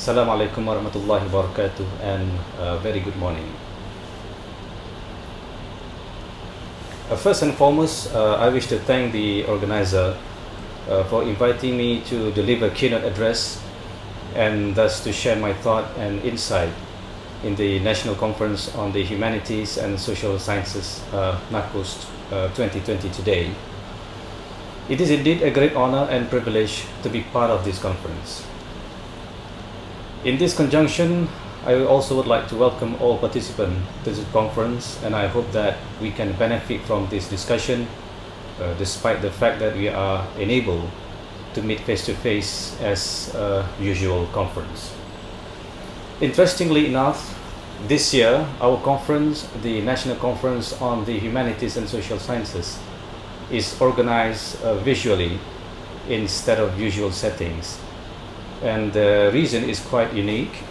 Assalamu alaikum warahmatullahi wabarakatuh, and very good morning. First and foremost, I wish to thank the organizer for inviting me to deliver keynote address and thus to share my thought and insight in the National Conference on the Humanities and Social Sciences, Nexus 2020 today. It is indeed a great honor and privilege to be part of this conference. In this conjunction, I also would like to welcome all participants to this conference, and I hope that we can benefit from this discussion despite the fact that we are unable to meet face-to-face as a usual conference. Interestingly enough, this year, our conference, the National Conference on the Humanities and Social Sciences, is organized visually instead of usual settings. And the reason is quite unique.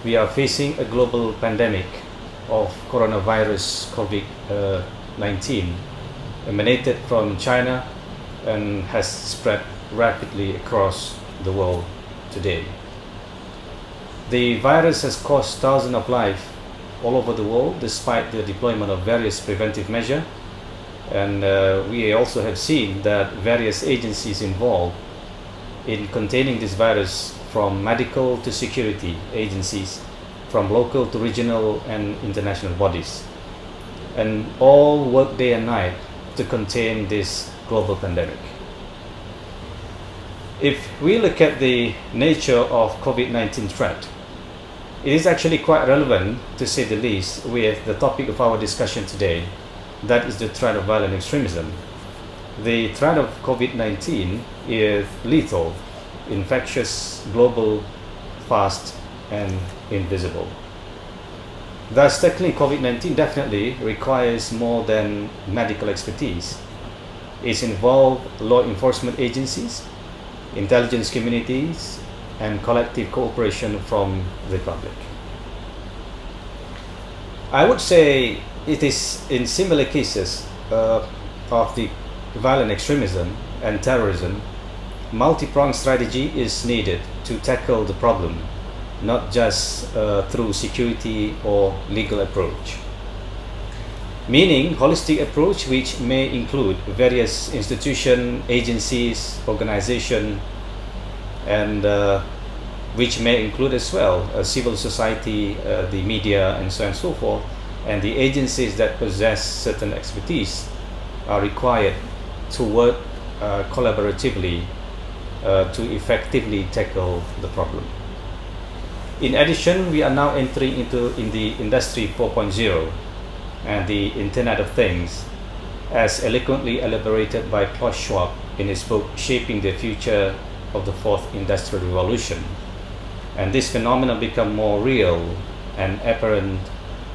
We are facing a global pandemic of coronavirus COVID-19 emanated from China and has spread rapidly across the world today. The virus has cost thousands of lives all over the world despite the deployment of various preventive measures. And we also have seen that various agencies involved in containing this virus, from medical to security agencies, from local to regional and international bodies, and all work day and night to contain this global pandemic. If we look at the nature of COVID-19 threat, it is actually quite relevant, to say the least, with the topic of our discussion today, that is the threat of violent extremism. The threat of COVID-19 is lethal, infectious, global, fast, and invisible. Thus, tackling COVID-19 definitely requires more than medical expertise. It involves law enforcement agencies, intelligence communities, and collective cooperation from the public. I would say it is in similar cases of the violent extremism and terrorism, multi-pronged strategy is needed to tackle the problem, not just through security or legal approach. Meaning, holistic approach which may include various institutions, agencies, organizations, and which may include as well civil society, the media, and so on and so forth, and the agencies that possess certain expertise are required to work collaboratively to effectively tackle the problem. In addition, we are now entering into the Industry 4.0 and the Internet of Things, as eloquently elaborated by Klaus Schwab in his book Shaping the Future of the Fourth Industrial Revolution. And this phenomenon become more real and apparent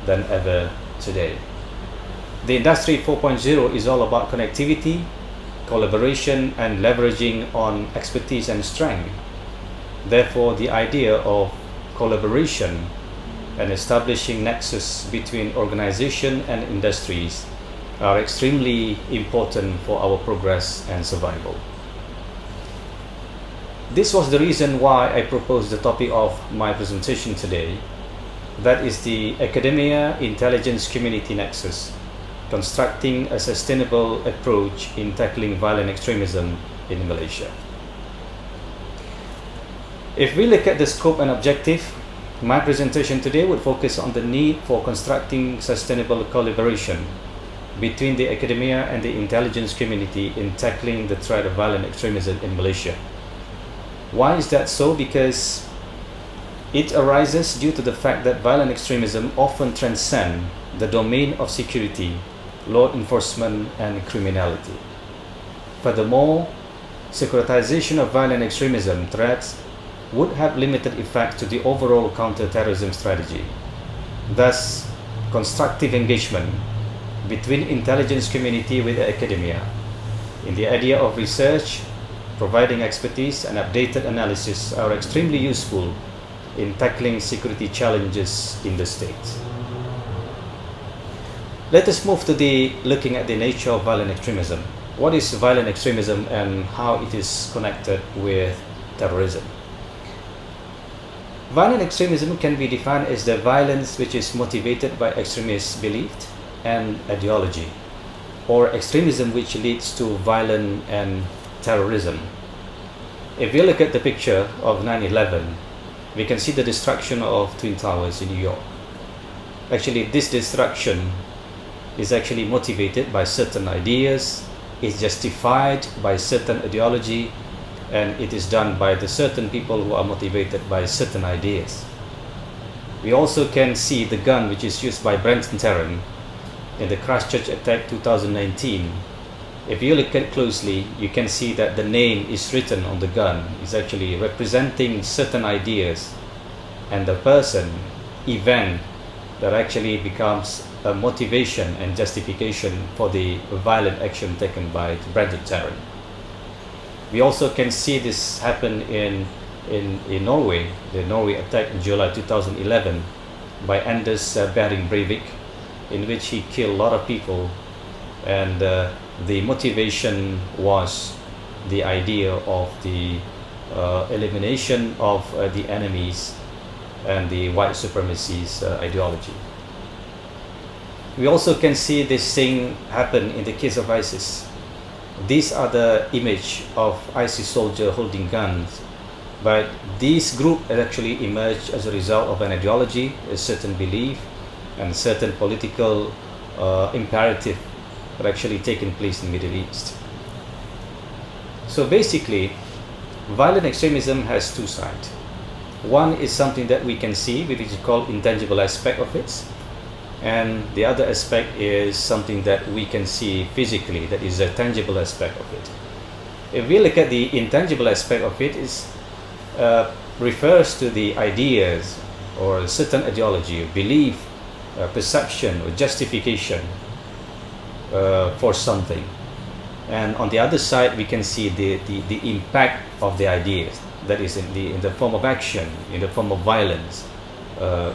than ever today. The Industry 4.0 is all about connectivity, collaboration, and leveraging on expertise and strength. Therefore, the idea of collaboration and establishing nexus between organization and industries are extremely important for our progress and survival. This was the reason why I proposed the topic of my presentation today, that is the Academia Intelligence Community Nexus, constructing a sustainable approach in tackling violent extremism in Malaysia. If we look at the scope and objective, my presentation today would focus on the need for constructing sustainable collaboration between the academia and the intelligence community in tackling the threat of violent extremism in Malaysia. Why is that so? Because it arises due to the fact that violent extremism often transcends the domain of security, law enforcement, and criminality. Furthermore, securitization of violent extremism threats would have limited effect to the overall counter-terrorism strategy. Thus, constructive engagement between intelligence community with the academia in the area of research, providing expertise and updated analysis are extremely useful in tackling security challenges in the state. Let us move to looking at the nature of violent extremism. What is violent extremism and how it is connected with terrorism? Violent extremism can be defined as the violence which is motivated by extremist belief and ideology, or extremism which leads to violence and terrorism. If we look at the picture of 9/11, we can see the destruction of Twin Towers in New York. Actually, this destruction is actually motivated by certain ideas, is justified by certain ideology, and it is done by the certain people who are motivated by certain ideas. We also can see the gun which is used by Brenton Tarrant in the Christchurch attack 2019. If you look at it closely, you can see that the name is written on the gun. It's actually representing certain ideas, and the person, event, that actually becomes a motivation and justification for the violent action taken by Brenton Tarrant. We also can see this happen in Norway, the Norway attack in July 2011 by Anders Behring Breivik, in which he killed a lot of people, and the motivation was the idea of the elimination of the enemies and the white supremacist ideology. We also can see this thing happen in the case of ISIS. These are the image of ISIS soldier holding guns, but this group had actually emerged as a result of an ideology, a certain belief, and certain political imperative that actually taken place in the Middle East. So basically, violent extremism has two sides. One is something that we can see, which is called intangible aspect of it, and the other aspect is something that we can see physically, that is a tangible aspect of it. If we look at the intangible aspect of it, refers to the ideas or a certain ideology, belief, perception or justification for something. And on the other side, we can see the impact of the ideas, that is in the form of action, in the form of violence,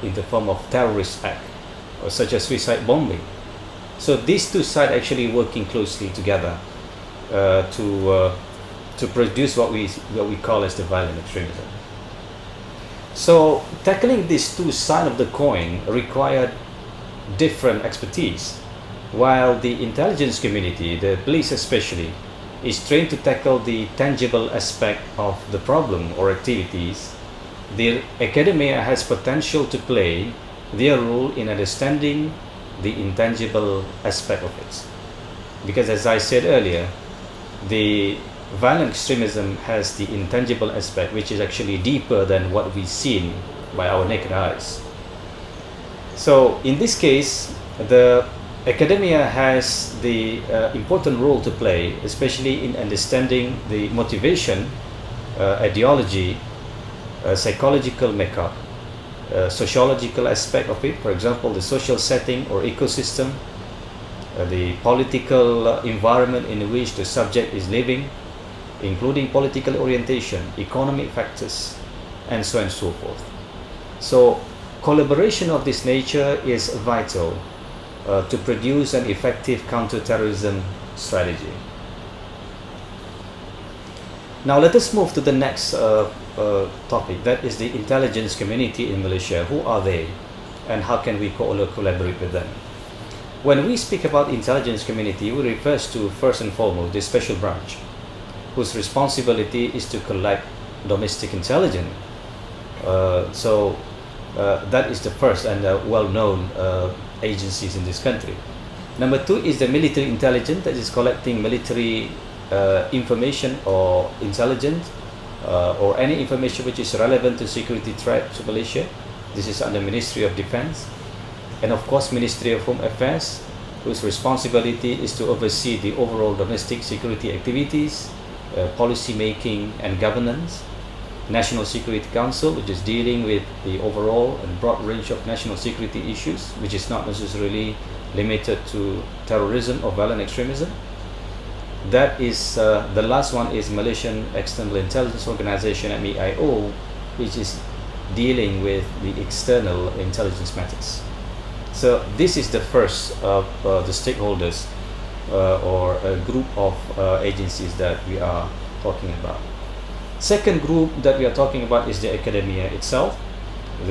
in the form of terrorist act, or such as suicide bombing. So these two sides actually working closely together to produce what we call as the violent extremism. So tackling these two sides of the coin required different expertise. While the intelligence community, the police especially, is trained to tackle the tangible aspect of the problem or activities, the academia has potential to play their role in understanding the intangible aspect of it. Because as I said earlier, the violent extremism has the intangible aspect, which is actually deeper than what we've seen by our naked eyes. So in this case, the academia has the important role to play, especially in understanding the motivation, ideology, psychological makeup, sociological aspect of it, for example, the social setting or ecosystem, the political environment in which the subject is living, including political orientation, economic factors, and so on and so forth. So collaboration of this nature is vital to produce an effective counter-terrorism strategy. Now let us move to the next topic, that is the intelligence community in Malaysia. Who are they and how can we collaborate with them? When we speak about intelligence community, we refer to first and foremost the special branch, whose responsibility is to collect domestic intelligence. That is the first and well-known agencies in this country. Number two is the military intelligence, that is collecting military information or intelligence or any information which is relevant to security threat to Malaysia. This is under Ministry of Defence. And of course Ministry of Home Affairs, whose responsibility is to oversee the overall domestic security activities, policy making and governance. National Security Council, which is dealing with the overall and broad range of national security issues, which is not necessarily limited to terrorism or violent extremism. That is the last one is Malaysian External Intelligence Organization, MEIO, which is dealing with the external intelligence matters. So this is the first of the stakeholders or a group of agencies that we are talking about. Second group that we are talking about is the academia itself.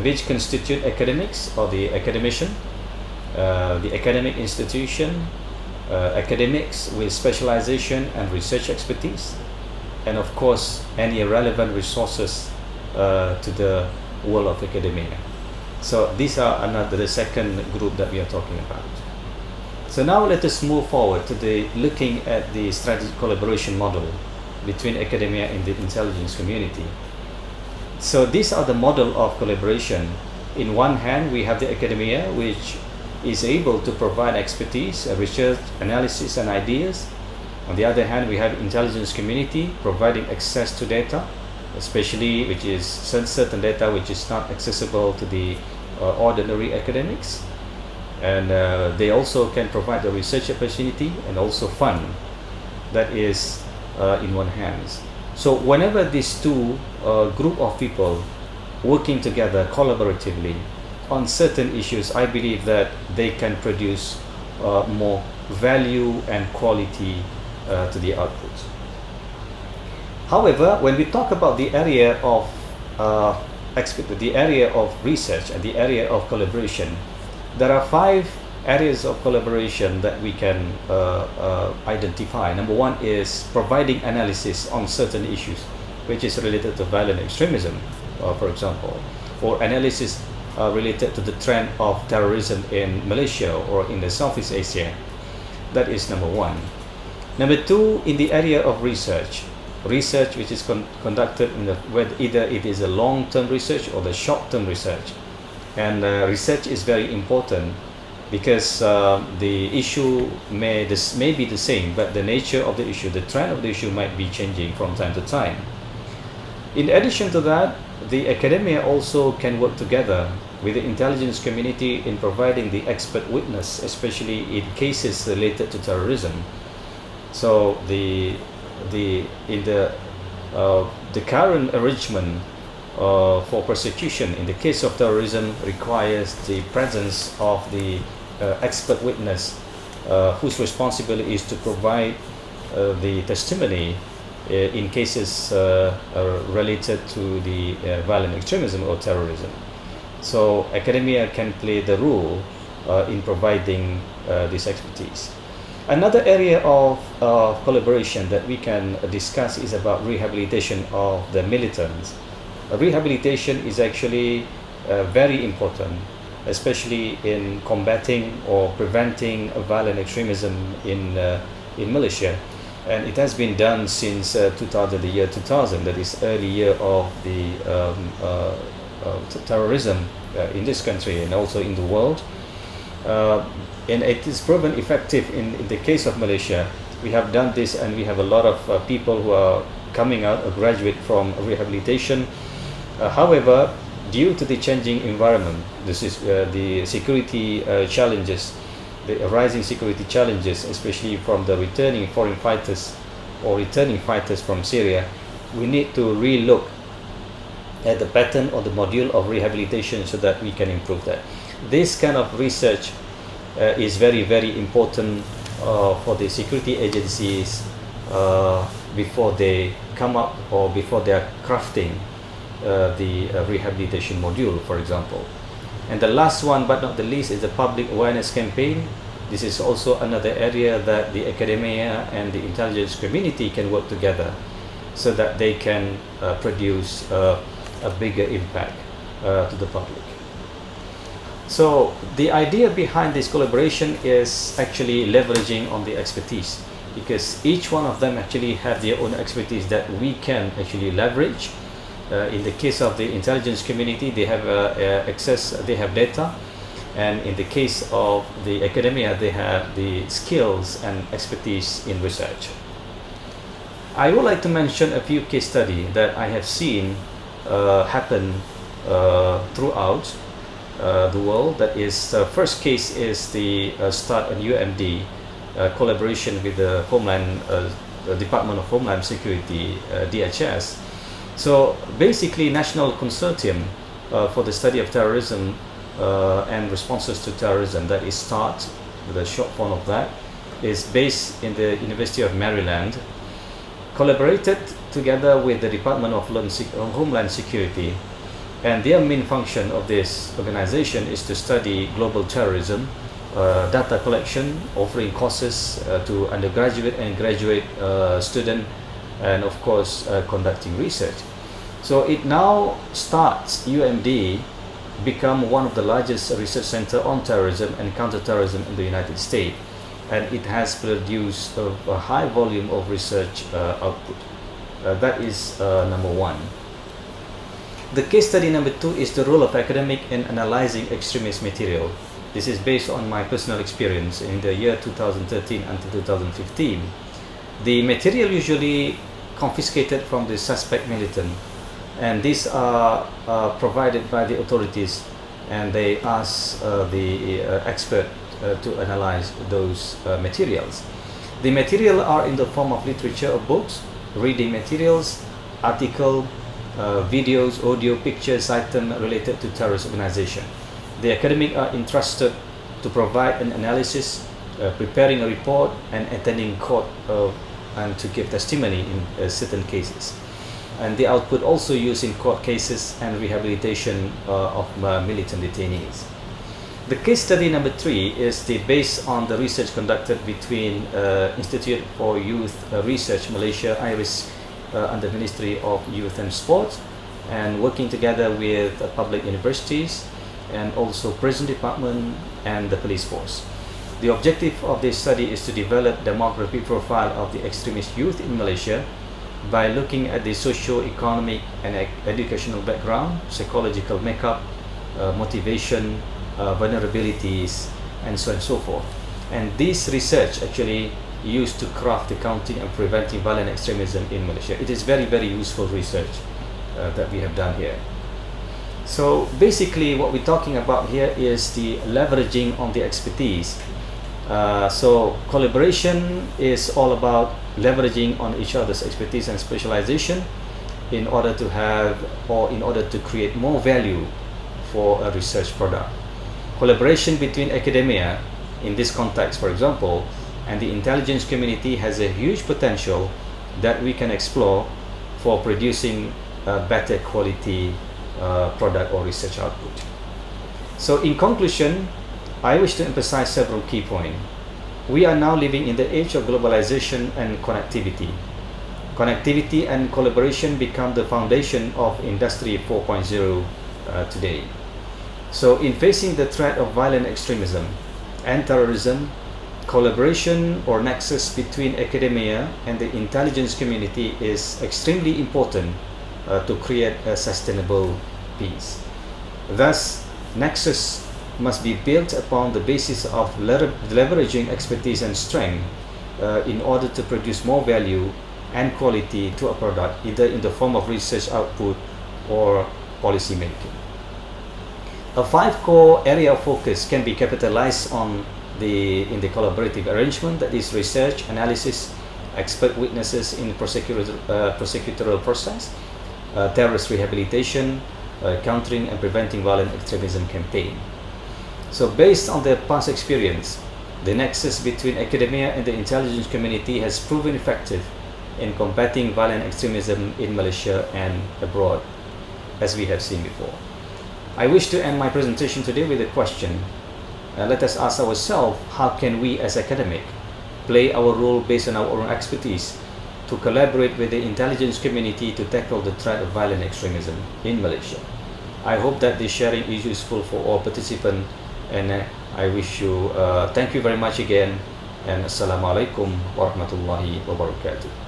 which constitute academics or the academician, the academic institution, academics with specialization and research expertise, and of course any relevant resources to the world of academia. So these are the second group that we are talking about. So now let us move forward to looking at the strategic collaboration model between academia and the intelligence community. So these are the model of collaboration. In one hand, we have the academia, which is able to provide expertise, research, analysis, and ideas. On the other hand, we have intelligence community providing access to data, especially which is certain data which is not accessible to the ordinary academics. And they also can provide the research opportunity and also fund. That is in one hand. So whenever these two group of people working together collaboratively on certain issues, I believe that they can produce more value and quality to the output. However, when we talk about the area of research and the area of collaboration, there are 5 areas of collaboration that we can identify. Number one is providing analysis on certain issues, which is related to violent extremism, for example, or analysis related to the trend of terrorism in Malaysia or in the Southeast Asia. That is number one. Number two, in the area of research which is conducted whether either it is a long-term research or the short-term research. And research is very important because the issue may be the same, but the nature of the issue, the trend of the issue might be changing from time to time. In addition to that, the academia also can work together with the intelligence community in providing the expert witness, especially in cases related to terrorism. So the current arrangement for prosecution in the case of terrorism requires the presence of the expert witness whose responsibility is to provide the testimony in cases related to the violent extremism or terrorism. So academia can play the role in providing this expertise. Another area of collaboration that we can discuss is about rehabilitation of the militants. Rehabilitation is actually very important, especially in combating or preventing violent extremism in Malaysia. And it has been done since the year 2000, that is early year of the terrorism in this country and also in the world. And it is proven effective in the case of Malaysia. We have done this, and we have a lot of people who are coming out, graduate from rehabilitation. However, due to the changing environment, this is the security challenges, the arising security challenges, especially from the returning foreign fighters or returning fighters from Syria, we need to re-look at the pattern or the module of rehabilitation so that we can improve that. This kind of research is very, very important for the security agencies before they come up or before they are crafting the rehabilitation module, for example. And the last one but not the least is the public awareness campaign. This is also another area that the academia and the intelligence community can work together so that they can produce a bigger impact to the public. So the idea behind this collaboration is actually leveraging on the expertise, because each one of them actually have their own expertise that we can actually leverage. In the case of the intelligence community, they have access, they have data, and in the case of the academia, they have the skills and expertise in research. I would like to mention a few case studies that I have seen happen throughout the world. That is, first case is the START and UMD collaboration with the Department of Homeland Security, DHS. So basically, National Consortium for the Study of Terrorism and Responses to Terrorism, that is START, the short form of that, is based in the University of Maryland, collaborated together with the Department of Homeland Security And their main function of this organization is to study global terrorism, data collection, offering courses to undergraduate and graduate students, and of course conducting research. So it now starts UMD become one of the largest research center on terrorism and counter-terrorism in the United States, and it has produced a high volume of research output. That is number one. The case study number two is the role of academic in analyzing extremist material. This is based on my personal experience in the year 2013 until 2015. The material usually confiscated from the suspect militant, and these are provided by the authorities, and they ask the expert to analyze those materials. The material are in the form of literature of books, reading materials, article, videos, audio, pictures, items related to terrorist organization. The academic are entrusted to provide an analysis, preparing a report, and attending court and to give testimony in certain cases. And the output also used in court cases and rehabilitation of militant detainees. The case study number three is based on the research conducted between Institute for Youth Research Malaysia, IRIS, under Ministry of Youth and Sports, and working together with public universities and also prison department and the police force. The objective of this study is to develop demographic profile of the extremist youth in Malaysia by looking at the socio-economic and educational background, psychological makeup, motivation, vulnerabilities, and so on and so forth. And this research actually used to craft the counting and preventing violent extremism in Malaysia. It is very, very useful research that we have done here. So basically what we're talking about here is the leveraging on the expertise. So collaboration is all about leveraging on each other's expertise and specialization in order to have, or in order to create more value for a research product. Collaboration between academia, in this context for example, and the intelligence community has a huge potential that we can explore for producing a better quality product or research output. So in conclusion, I wish to emphasize several key points. We are now living in the age of globalization and connectivity. Connectivity and collaboration become the foundation of Industry 4.0 today. So in facing the threat of violent extremism and terrorism, collaboration or nexus between academia and the intelligence community is extremely important to create a sustainable peace. Thus, nexus must be built upon the basis of leveraging expertise and strength in order to produce more value and quality to a product, either in the form of research output or policy making. A 5-core area of focus can be capitalized on in the collaborative arrangement, that is research, analysis, expert witnesses in prosecutorial process, terrorist rehabilitation, countering and preventing violent extremism campaign. So based on their past experience, the nexus between academia and the intelligence community has proven effective in combating violent extremism in Malaysia and abroad, as we have seen before. I wish to end my presentation today with a question. Let us ask ourselves, how can we as academics play our role based on our own expertise to collaborate with the intelligence community to tackle the threat of violent extremism in Malaysia? I hope that this sharing is useful for all participants, and I wish you thank you very much again, and Assalamualaikum warahmatullahi wabarakatuh.